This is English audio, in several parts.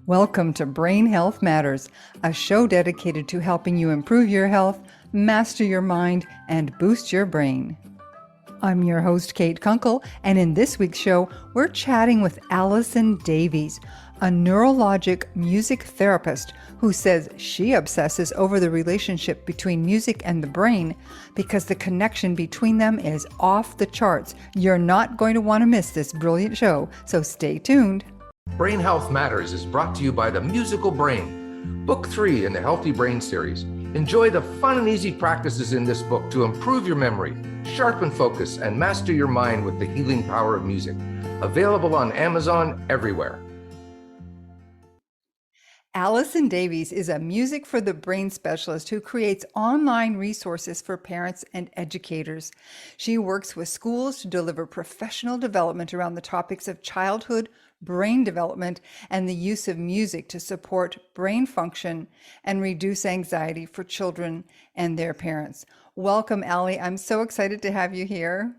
Welcome to Brain Health Matters, a show dedicated to helping you improve your health, master your mind, and boost your brain. I'm your host, Kate Kunkle, and in this week's show, we're chatting with Allison Davies, a neurologic music therapist who says she obsesses over the relationship between music and the brain because the connection between them is off the charts. You're not going to want to miss this brilliant show, so stay tuned. Brain Health Matters is brought to you by The Musical Brain, Book 3 in the Healthy Brain series. Enjoy the fun and easy practices in this book to improve your memory, sharpen focus, and master your mind with the healing power of music. Available on Amazon everywhere. Allison Davies is a music for the brain specialist who creates online resources for parents and educators. She works with schools to deliver professional development around the topics of childhood, brain development, and the use of music to support brain function and reduce anxiety for children and their parents. Welcome, Allie. I'm so excited to have you here.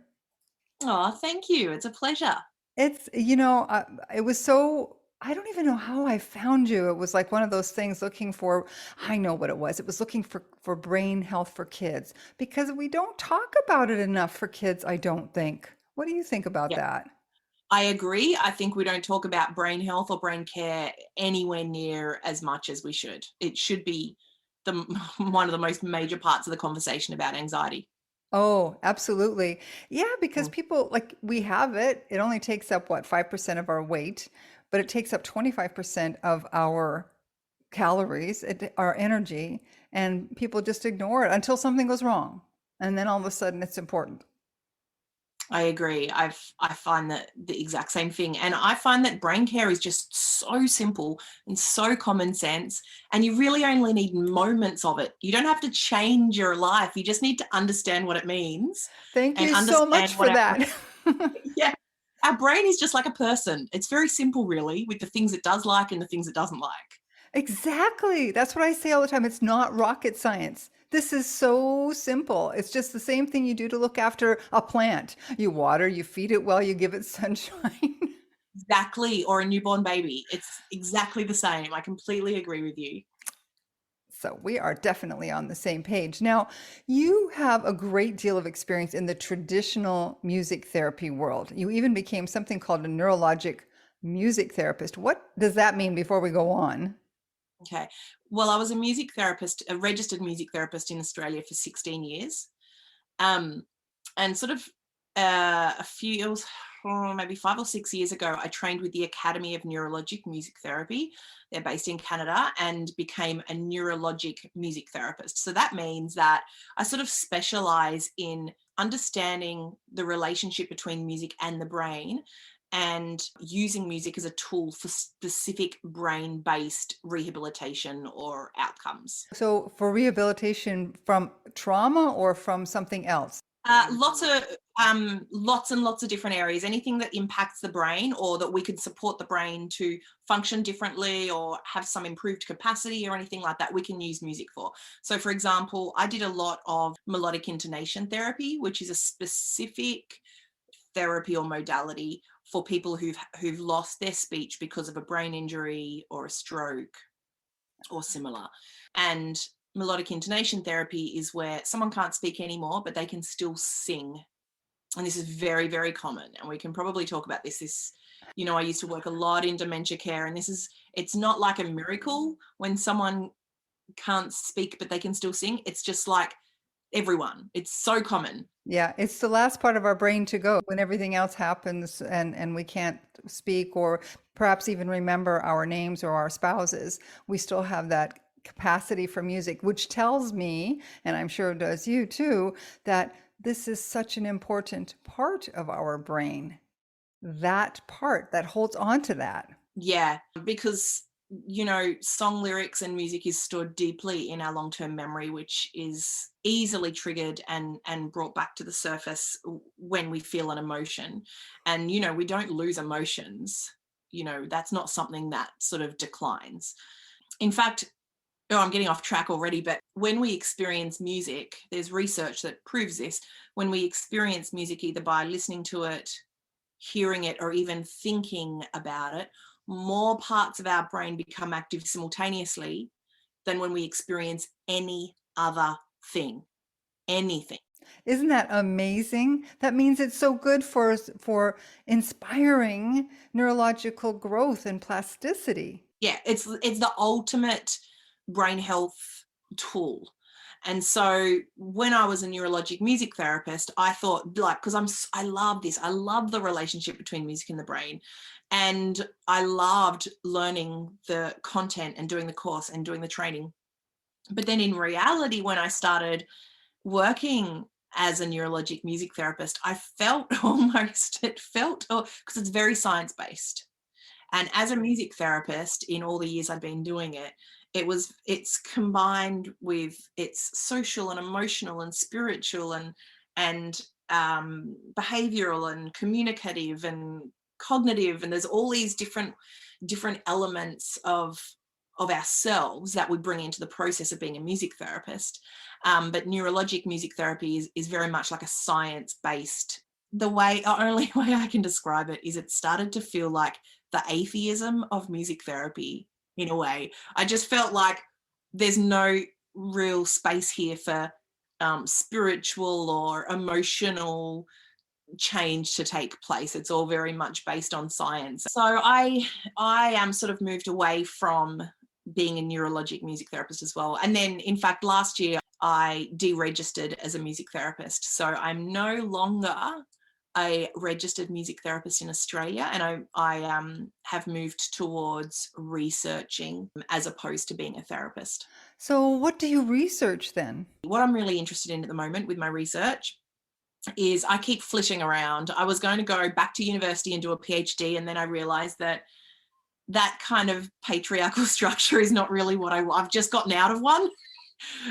Oh, thank you. It's a pleasure. It was so, I don't even know how I found you. It was like one of those things looking for, I know what it was. It was looking for brain health for kids because we don't talk about it enough for kids, I don't think. What do you think about that? I agree. I think we don't talk about brain health or brain care anywhere near as much as we should. It should be one of the most major parts of the conversation about anxiety. Oh, absolutely. Yeah, because people we have it. It only takes up 5% of our weight, but it takes up 25% of our calories, our energy, and people just ignore it until something goes wrong. And then all of a sudden it's important. I agree. I find that the exact same thing. And I find that brain care is just so simple and so common sense. And you really only need moments of it. You don't have to change your life. You just need to understand what it means. Thank you so much for that. Yeah. Our brain is just like a person. It's very simple, really, with the things it does like and the things it doesn't like. Exactly. That's what I say all the time. It's not rocket science. This is so simple. It's just the same thing you do to look after a plant. You water, you feed it well, you give it sunshine. Exactly. Or a newborn baby. It's exactly the same. I completely agree with you. So we are definitely on the same page. Now, you have a great deal of experience in the traditional music therapy world. You even became something called a neurologic music therapist. What does that mean before we go on? Okay. Well, I was a music therapist, a registered music therapist in Australia for 16 years. And sort of maybe 5 or 6 years ago, I trained with the Academy of Neurologic Music Therapy. They're based in Canada, and became a neurologic music therapist. So that means that I sort of specialize in understanding the relationship between music and the brain, and using music as a tool for specific brain-based rehabilitation or outcomes. So for rehabilitation from trauma or from something else? Lots and lots of different areas. Anything that impacts the brain, or that we could support the brain to function differently or have some improved capacity or anything like that, we can use music for. So, for example, I did a lot of melodic intonation therapy, which is a specific therapy or modality for people who've lost their speech because of a brain injury or a stroke or similar. And melodic intonation therapy is where someone can't speak anymore, but they can still sing. And this is very, very common. And we can probably talk about this. I used to work a lot in dementia care, and it's not like a miracle when someone can't speak, but they can still sing. It's just like everyone. It's so common. Yeah, it's the last part of our brain to go when everything else happens and we can't speak or perhaps even remember our names or our spouses. We still have that capacity for music, which tells me, and I'm sure it does you too, that this is such an important part of our brain. That part that holds on to that. Yeah, because song lyrics and music is stored deeply in our long-term memory, which is easily triggered and brought back to the surface when we feel an emotion. And we don't lose emotions. That's not something that sort of declines. In fact, I'm getting off track already, but when we experience music, there's research that proves this. When we experience music, either by listening to it, hearing it, or even thinking about it, more parts of our brain become active simultaneously than when we experience any other thing, anything. Isn't that amazing? That means it's so good for inspiring neurological growth and plasticity. Yeah, it's the ultimate brain health tool. And so when I was a neurologic music therapist, I thought, like, because I love this. I love the relationship between music and the brain. And I loved learning the content and doing the course and doing the training. But then in reality, when I started working as a neurologic music therapist, I felt because it's very science-based. And as a music therapist, in all the years I'd been doing it, it's combined with it's social and emotional and spiritual and behavioral and communicative and cognitive, and there's all these different elements of ourselves that we bring into the process of being a music therapist. But neurologic music therapy is very much like a science-based. Only way I can describe it is it started to feel like the atheism of music therapy in a way. I just felt like there's no real space here for spiritual or emotional change to take place. It's all very much based on science. So I am sort of moved away from being a neurologic music therapist as well. And then in fact, last year I deregistered as a music therapist. So I'm no longer a registered music therapist in Australia, and I have moved towards researching as opposed to being a therapist. So what do you research then? What I'm really interested in at the moment with my research is I keep flitting around. I was going to go back to university and do a PhD, and then I realized that kind of patriarchal structure is not really what I've just gotten out of one.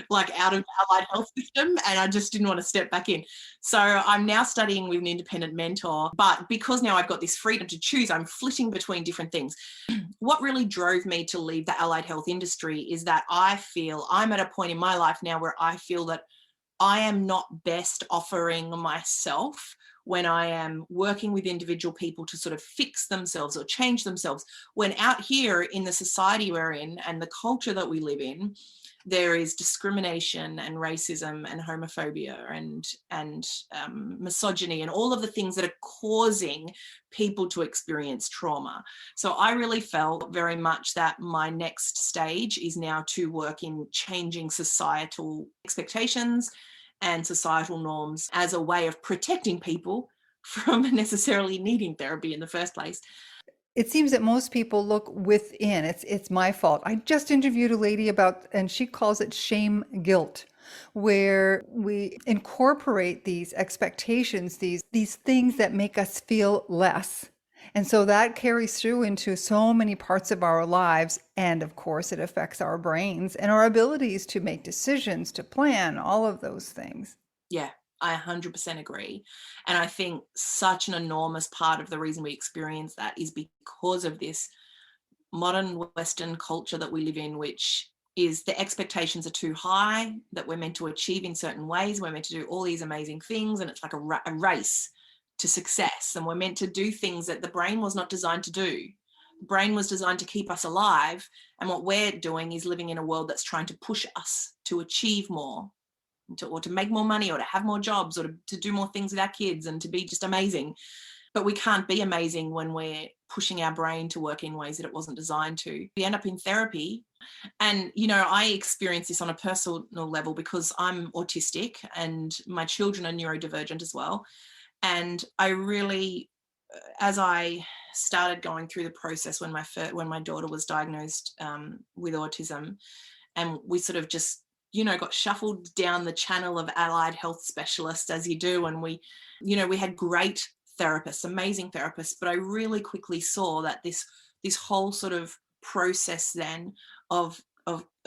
Like out of the allied health system, and I just didn't want to step back in. So I'm now studying with an independent mentor, but because now I've got this freedom to choose, I'm flitting between different things. What really drove me to leave the allied health industry is that I feel I'm at a point in my life now where I feel that I am not best offering myself when I am working with individual people to sort of fix themselves or change themselves, when out here in the society we're in and the culture that we live in, there is discrimination and racism and homophobia and misogyny and all of the things that are causing people to experience trauma. So I really felt very much that my next stage is now to work in changing societal expectations and societal norms as a way of protecting people from necessarily needing therapy in the first place. It seems that most people look within. It's my fault. I just interviewed a lady about, and she calls it shame guilt, where we incorporate these expectations, these things that make us feel less. And so that carries through into so many parts of our lives. And of course, it affects our brains and our abilities to make decisions, to plan, all of those things. Yeah, I 100% agree. And I think such an enormous part of the reason we experience that is because of this modern Western culture that we live in, which is the expectations are too high, that we're meant to achieve in certain ways. We're meant to do all these amazing things, and it's like a race to success. And we're meant to do things that the brain was not designed to do. The brain was designed to keep us alive. And what we're doing is living in a world that's trying to push us to achieve more, or to make more money, or to have more jobs, or to do more things with our kids and to be just amazing. But we can't be amazing when we're pushing our brain to work in ways that it wasn't designed to. We end up in therapy. And, you know, I experience this on a personal level because I'm autistic and my children are neurodivergent as well. And I really, as I started going through the process when my daughter was diagnosed with autism, and we sort of just, you know, got shuffled down the channel of allied health specialists as you do. And we had great therapists, amazing therapists, but I really quickly saw that this whole sort of process then of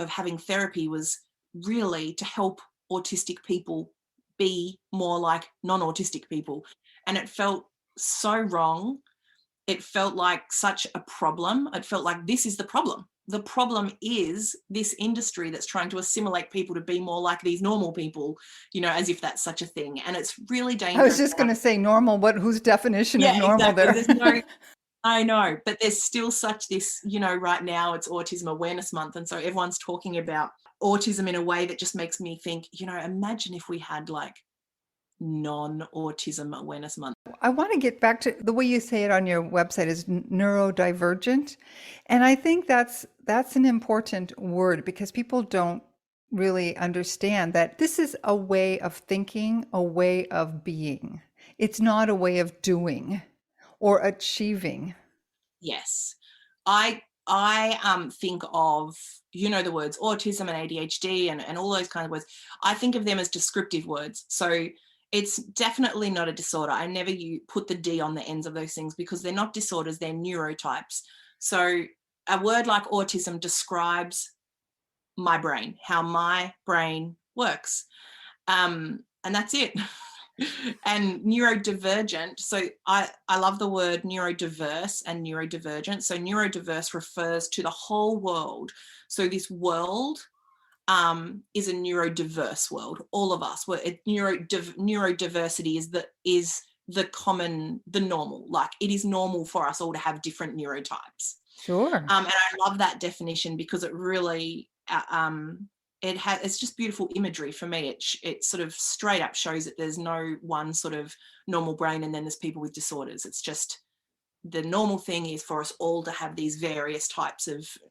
having therapy was really to help autistic people be more like non-autistic people. And it felt so wrong. It felt like such a problem. It felt like this is the problem. The problem is this industry that's trying to assimilate people to be more like these normal people, you know, as if that's such a thing. And it's really dangerous. I was just going to say normal. Whose definition of normal exactly. there? I know, but there's still such this, right now it's Autism Awareness Month. And so everyone's talking about autism in a way that just makes me think, imagine if we had like non-Autism Awareness Month. I want to get back to the way you say it on your website is neurodivergent. And I think that's an important word because people don't really understand that this is a way of thinking, a way of being. It's not a way of doing or achieving. Yes. I think of, the words autism and ADHD and all those kind of words. I think of them as descriptive words. So it's definitely not a disorder. I never put the D on the ends of those things because they're not disorders, they're neurotypes. So a word like autism describes my brain, how my brain works. And that's it. And neurodivergent, so I love the word neurodiverse and neurodivergent. So neurodiverse refers to the whole world. So this world is a neurodiverse world. All of us, neurodiversity is the normal. Like it is normal for us all to have different neurotypes. Sure. And I love that definition because it really it's just beautiful imagery for me. It sort of straight up shows that there's no one sort of normal brain and then there's people with disorders. It's just the normal thing is for us all to have these various types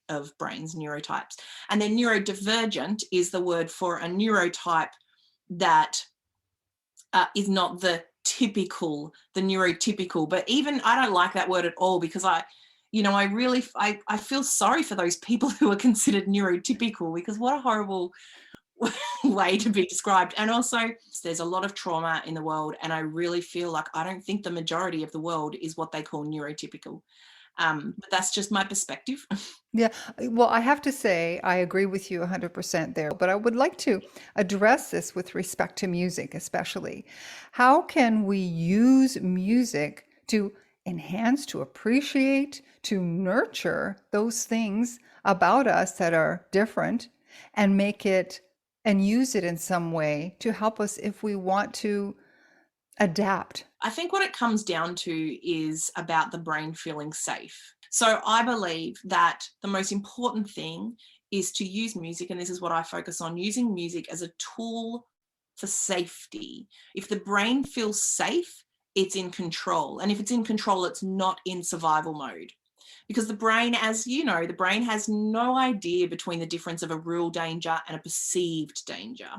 of brains, neurotypes. And then neurodivergent is the word for a neurotype that is not the neurotypical, but even I don't like that word at all because I feel sorry for those people who are considered neurotypical because what a horrible way to be described. And also there's a lot of trauma in the world and I really feel like I don't think the majority of the world is what they call neurotypical. But that's just my perspective. Yeah, well, I have to say, I agree with you 100% there, but I would like to address this with respect to music, especially. How can we use music to enhance, to appreciate, to nurture those things about us that are different and make it and use it in some way to help us if we want to adapt? I think what it comes down to is about the brain feeling safe. So I believe that the most important thing is to use music, and this is what I focus on, using music as a tool for safety. If the brain feels safe, it's in control. And if it's in control, it's not in survival mode. Because the brain, as you know, the brain has no idea between the difference of a real danger and a perceived danger.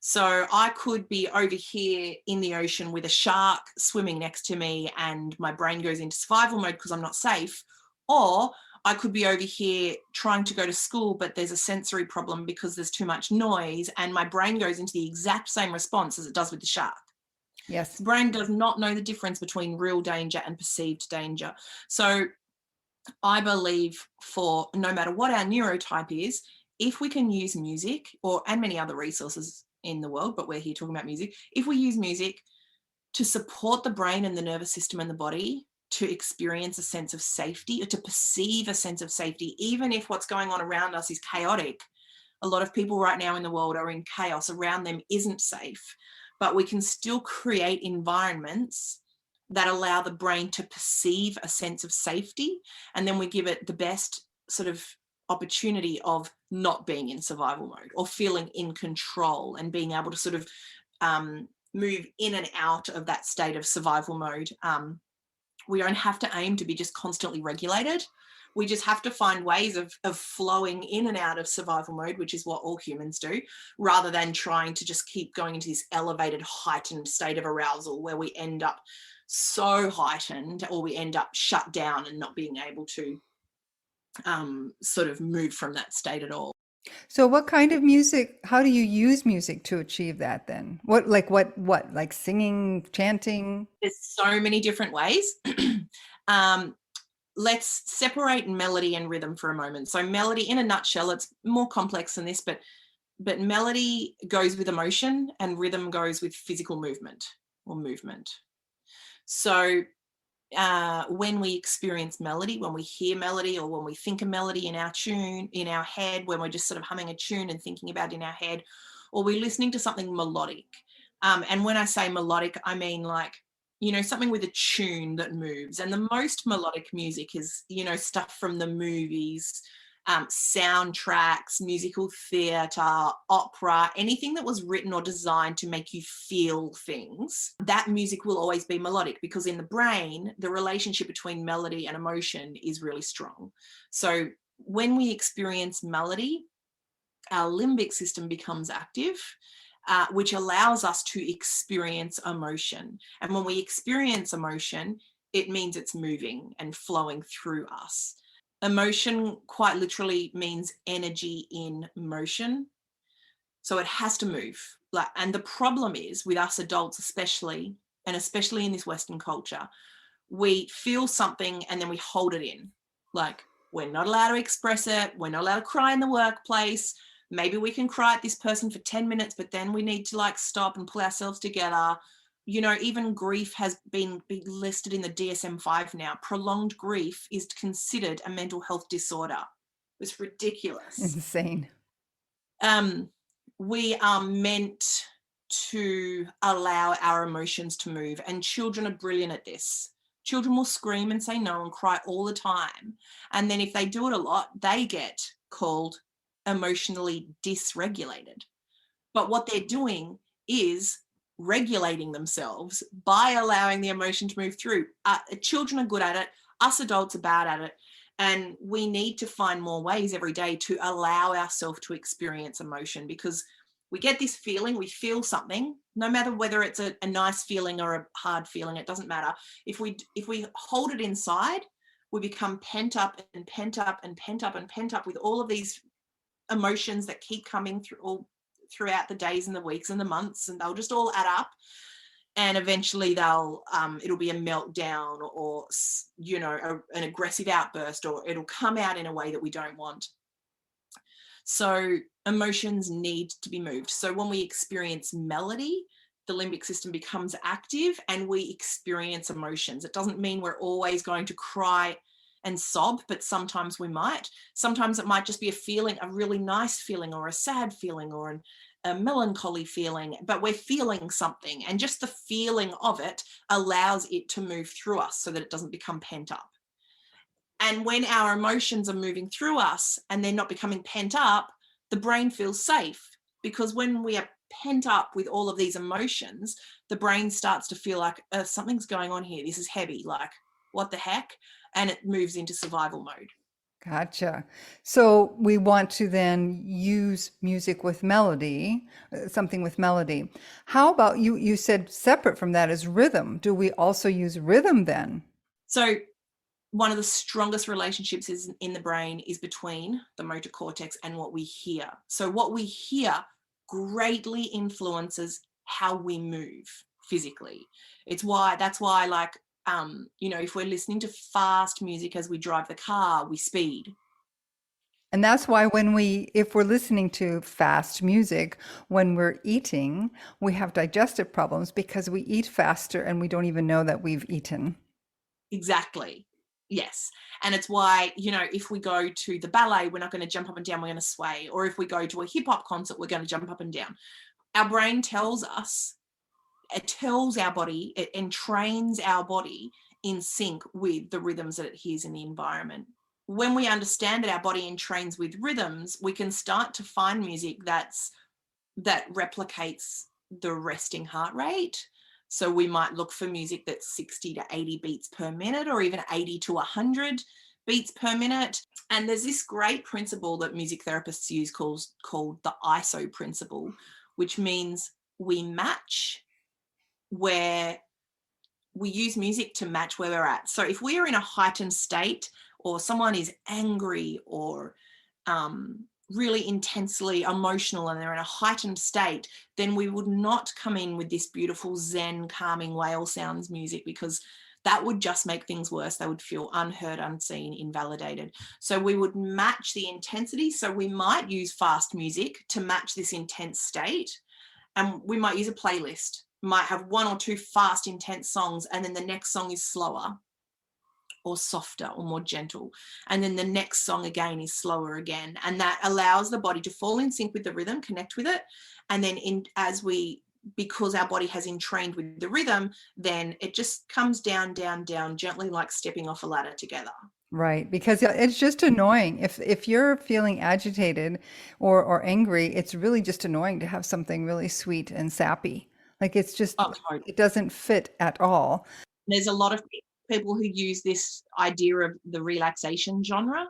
So I could be over here in the ocean with a shark swimming next to me and my brain goes into survival mode because I'm not safe. Or I could be over here trying to go to school, but there's a sensory problem because there's too much noise and my brain goes into the exact same response as it does with the shark. Yes. The brain does not know the difference between real danger and perceived danger. So I believe for no matter what our neurotype is, if we can use music and many other resources in the world, but we're here talking about music, if we use music to support the brain and the nervous system and the body to experience a sense of safety or to perceive a sense of safety, even if what's going on around us is chaotic. A lot of people right now in the world are in chaos around them isn't safe, but we can still create environments that allow the brain to perceive a sense of safety, and then we give it the best sort of opportunity of not being in survival mode or feeling in control and being able to sort of move in and out of that state of survival mode. We don't have to aim to be just constantly regulated. We just have to find ways of flowing in and out of survival mode, which is what all humans do, rather than trying to just keep going into this elevated, heightened state of arousal where we end up so heightened or we end up shut down and not being able to sort of move from that state at all. So what kind of music, how do you use music to achieve that then? What, like singing, chanting? There's so many different ways. Let's separate melody and rhythm for a moment. So melody, in a nutshell, it's more complex than this, but melody goes with emotion and rhythm goes with physical movement or movement. So when we experience melody, when we hear melody, or when we think a melody in our tune, in our head, when we're just sort of humming a tune and thinking about it in our head, or we're listening to something melodic. And when I say melodic, I mean like something with a tune that moves. And the most melodic music is, stuff from the movies, soundtracks, musical theatre, opera, anything that was written or designed to make you feel things. That music will always be melodic, because in the brain, the relationship between melody and emotion is really strong. So when we experience melody, our limbic system becomes active, which allows us to experience emotion. And when we experience emotion, it means it's moving and flowing through us. Emotion quite literally means energy in motion. So it has to move. And the problem is with us adults, especially, and especially in this Western culture, we feel something and then we hold it in. Like, we're not allowed to express it. We're not allowed to cry in the workplace. Maybe we can cry at this person for 10 minutes, but then we need to stop and pull ourselves together. Even grief has been listed in the DSM-5 now. Prolonged grief is considered a mental health disorder. It's ridiculous. Insane. We are meant to allow our emotions to move, and children are brilliant at this. Children will scream and say no and cry all the time. And then if they do it a lot, they get called emotionally dysregulated. But what they're doing is regulating themselves by allowing the emotion to move through. Children are good at it. Us adults are bad at it. And we need to find more ways every day to allow ourselves to experience emotion, because we get this feeling, we feel something, no matter whether it's a nice feeling or a hard feeling, it doesn't matter. If we hold it inside, we become pent up and pent up and pent up and pent up with all of these emotions that keep coming throughout the days and the weeks and the months, and they'll just all add up, and eventually it'll be a meltdown or an aggressive outburst, or it'll come out in a way that we don't want. So emotions need to be moved. So when we experience melody, the limbic system becomes active and we experience emotions. It doesn't mean we're always going to cry and sob, but sometimes we might. Sometimes it might just be a feeling, a really nice feeling, or a sad feeling, or a melancholy feeling, but we're feeling something, and just the feeling of it allows it to move through us so that it doesn't become pent up. And when our emotions are moving through us and they're not becoming pent up, the brain feels safe, because when we are pent up with all of these emotions, the brain starts to feel like something's going on here. This is heavy, like what the heck? And it moves into survival mode. Gotcha. So we want to then use music with melody, something with melody. How about you said separate from that is rhythm. Do we also use rhythm then? So one of the strongest relationships in the brain is between the motor cortex and what we hear. So what we hear greatly influences how we move physically. That's why if we're listening to fast music as we drive the car, we speed. And that's why if we're listening to fast music, when we're eating, we have digestive problems, because we eat faster and we don't even know that we've eaten. Exactly. Yes. And it's why, if we go to the ballet, we're not going to jump up and down, we're going to sway. Or if we go to a hip hop concert, we're going to jump up and down. Our brain tells us, it tells our body, it entrains our body in sync with the rhythms that it hears in the environment. When we understand that our body entrains with rhythms, we can start to find music that replicates the resting heart rate. So we might look for music that's 60 to 80 beats per minute, or even 80 to 100 beats per minute. And there's this great principle that music therapists use called the ISO principle, which means we use music to match where we're at. So if we are in a heightened state, or someone is angry or really intensely emotional and they're in a heightened state, then we would not come in with this beautiful Zen calming whale sounds music, because that would just make things worse. They would feel unheard, unseen, invalidated. So we would match the intensity. So we might use fast music to match this intense state, and we might use a playlist. Might have one or two fast, intense songs, and then the next song is slower or softer or more gentle, and then the next song again is slower again, and that allows the body to fall in sync with the rhythm, connect with it, and then as we because our body has entrained with the rhythm, then it just comes down, down, down, gently, like stepping off a ladder together. Right, because it's just annoying. If you're feeling agitated or angry, it's really just annoying to have something really sweet and sappy. Like it's just, Oh, totally. it doesn't fit at all. There's a lot of people who use this idea of the relaxation genre,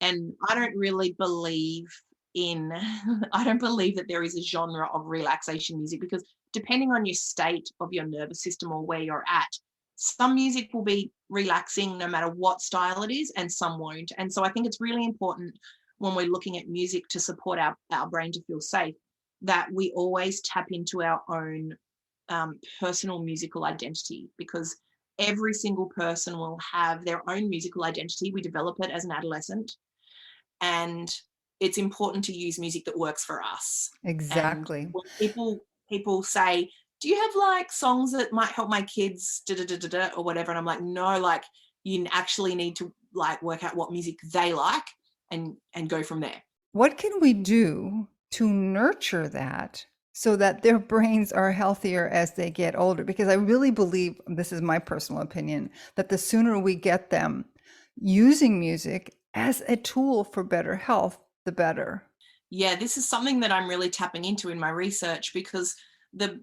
and I don't really believe in I don't believe that there is a genre of relaxation music, because depending on your state of your nervous system or where you're at, some music will be relaxing no matter what style it is, and some won't. And so I think it's really important when we're looking at music to support our brain to feel safe, that we always tap into our own personal musical identity, because every single person will have their own musical identity. We develop it as an adolescent, and it's important to use music that works for us. Exactly. And when people say, do you have like songs that might help my kids or whatever, and I'm like, no, like you actually need to like work out what music they like and go from there. What can we do to nurture that so that their brains are healthier as they get older? Because I really believe, this is my personal opinion, that the sooner we get them using music as a tool for better health, the better. Yeah, this is something that I'm really tapping into in my research, because the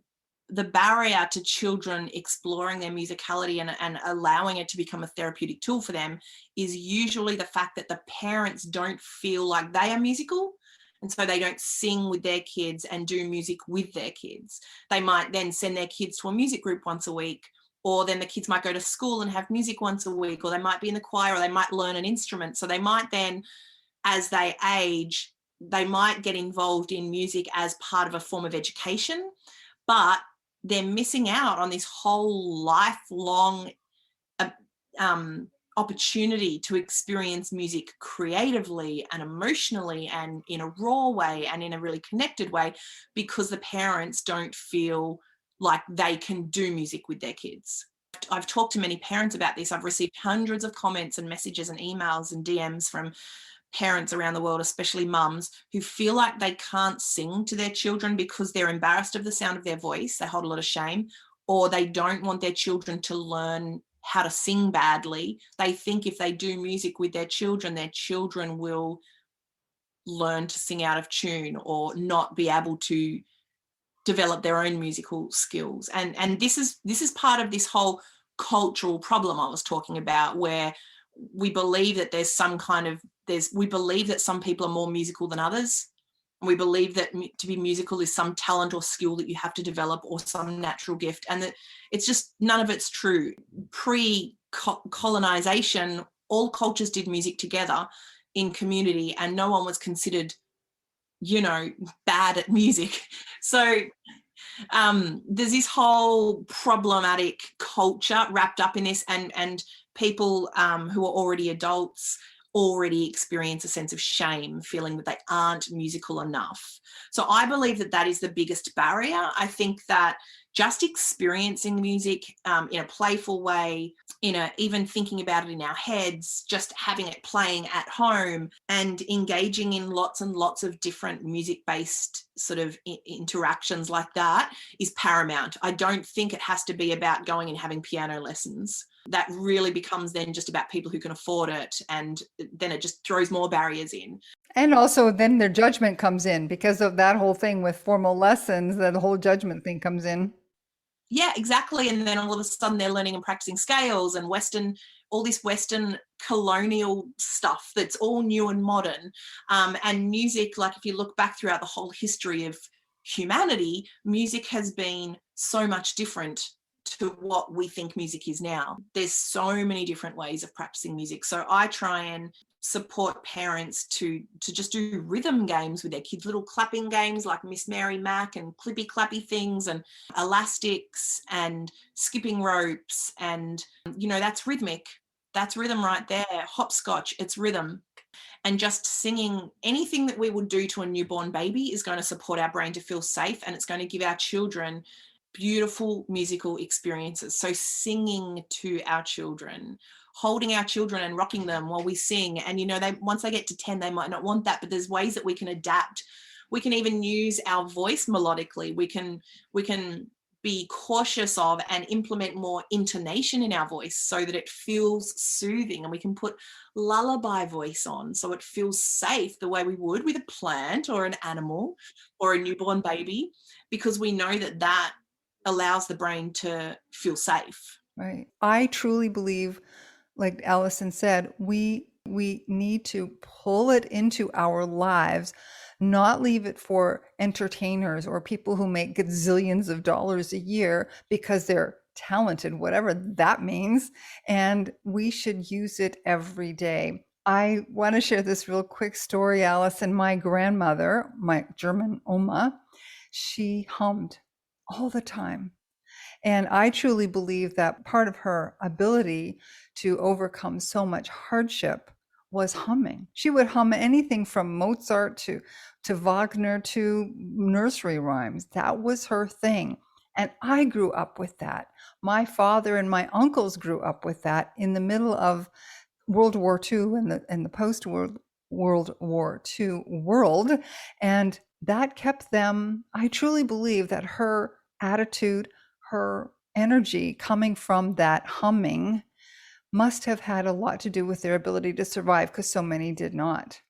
barrier to children exploring their musicality and allowing it to become a therapeutic tool for them is usually the fact that the parents don't feel like they are musical. And so they don't sing with their kids and do music with their kids. They might then send their kids to a music group once a week, or then the kids might go to school and have music once a week, or they might be in the choir, or they might learn an instrument. So they might then, as they age, they might get involved in music as part of a form of education, but they're missing out on this whole lifelong opportunity to experience music creatively and emotionally and in a raw way and in a really connected way, because the parents don't feel like they can do music with their kids. I've talked to many parents about this. I've received hundreds of comments and messages and emails and DMs from parents around the world, especially mums, who feel like they can't sing to their children because they're embarrassed of the sound of their voice. They hold a lot of shame, or they don't want their children to learn how to sing badly. They think if they do music with their children will learn to sing out of tune or not be able to develop their own musical skills. And this is part of this whole cultural problem I was talking about, where we believe that we believe that some people are more musical than others. We believe that to be musical is some talent or skill that you have to develop, or some natural gift, and that it's just, none of it's true. Pre-colonization, all cultures did music together in community, and no one was considered, bad at music. So there's this whole problematic culture wrapped up in this, and people who are already adults already experience a sense of shame, feeling that they aren't musical enough. So I believe that is the biggest barrier. I think that just experiencing music in a playful way, even thinking about it in our heads, just having it playing at home and engaging in lots and lots of different music-based sort of interactions like that is paramount. I don't think it has to be about going and having piano lessons. That really becomes then just about people who can afford it, and then it just throws more barriers in. And also then their judgment comes in because of that whole thing with formal lessons, that the whole judgment thing comes in. Yeah, exactly. And then all of a sudden they're learning and practicing scales and all this Western colonial stuff that's all new and modern. And music, like if you look back throughout the whole history of humanity, music has been so much different to what we think music is now. There's so many different ways of practicing music. So I try and support parents to just do rhythm games with their kids, little clapping games like Miss Mary Mac and clippy clappy things and elastics and skipping ropes. And, that's rhythmic. That's rhythm right there. Hopscotch, it's rhythm. And just singing, anything that we would do to a newborn baby is going to support our brain to feel safe, and it's going to give our children beautiful musical experiences. So singing to our children, holding our children and rocking them while we sing. And, once they get to 10, they might not want that, but there's ways that we can adapt We can even use our voice melodically. We can be cautious of and implement more intonation in our voice so that it feels soothing, and we can put lullaby voice on so it feels safe the way we would with a plant or an animal or a newborn baby, because we know that allows the brain to feel safe. Right. I truly believe, like Allison said, we need to pull it into our lives, not leave it for entertainers or people who make gazillions of dollars a year because they're talented, whatever that means. And we should use it every day. I want to share this real quick story, Allison. My grandmother, my German Oma, she hummed all the time. And I truly believe that part of her ability to overcome so much hardship was humming. She would hum anything from Mozart to Wagner to nursery rhymes. That was her thing. And I grew up with that. My father and my uncles grew up with that in the middle of World War II and the post-World War II world. And that kept them, I truly believe that her attitude, her energy coming from that humming must have had a lot to do with their ability to survive, because so many did not.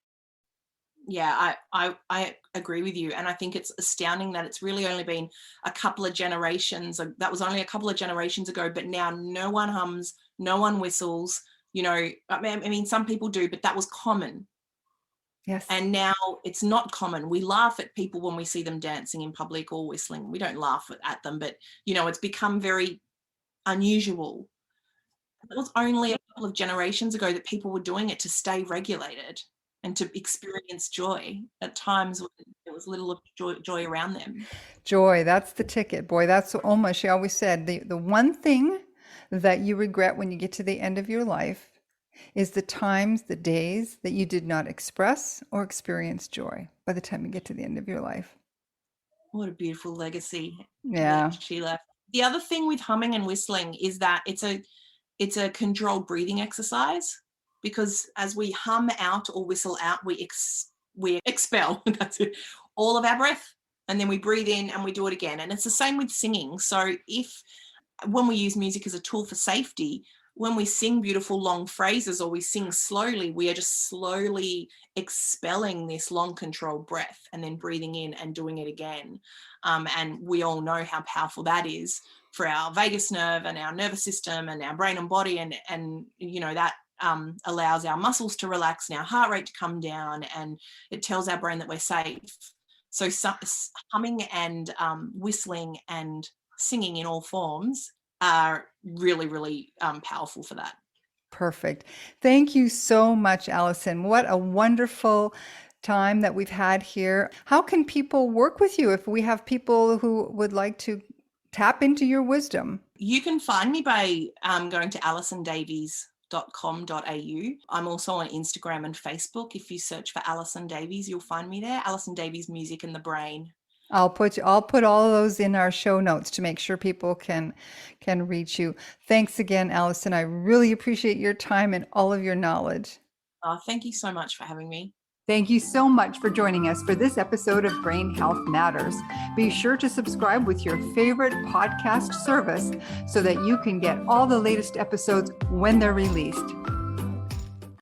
Yeah, I agree with you. And I think it's astounding that it's really only been a couple of generations. That was only a couple of generations ago, but now no one hums, no one whistles. You know, I mean, some people do, but that was common. Yes. And now it's not common. We laugh at people when we see them dancing in public or whistling. We don't laugh at them, but, you know, it's become very unusual. It was only a couple of generations ago that people were doing it to stay regulated and to experience joy at times when there was little of joy around them. Joy, that's the ticket. Boy, that's what Oma, she always said, the one thing that you regret when you get to the end of your life is the times, the days that you did not express or experience joy by the time you get to the end of your life. What a beautiful legacy. Yeah. She left. The other thing with humming and whistling is that it's a controlled breathing exercise, because as we hum out or whistle out, we expel that's it, all of our breath, and then we breathe in and we do it again. And it's the same with singing. So when we use music as a tool for safety, when we sing beautiful long phrases or we sing slowly, we are just slowly expelling this long controlled breath and then breathing in and doing it again. And we all know how powerful that is for our vagus nerve and our nervous system and our brain and body. And you know, that allows our muscles to relax and our heart rate to come down, and it tells our brain that we're safe. So humming and whistling and singing in all forms are really, really powerful for that. Perfect. Thank you so much, Allison. What a wonderful time that we've had here. How can people work with you if we have people who would like to tap into your wisdom? You can find me by going to allisondavies.com.au. I'm also on Instagram and Facebook. If you search for Allison Davies, you'll find me there. Allison Davies Music and the Brain. I'll put all of those in our show notes to make sure people can reach you. Thanks again, Allison. I really appreciate your time and all of your knowledge. Thank you so much for having me. Thank you so much for joining us for this episode of Brain Health Matters. Be sure to subscribe with your favorite podcast service so that you can get all the latest episodes when they're released.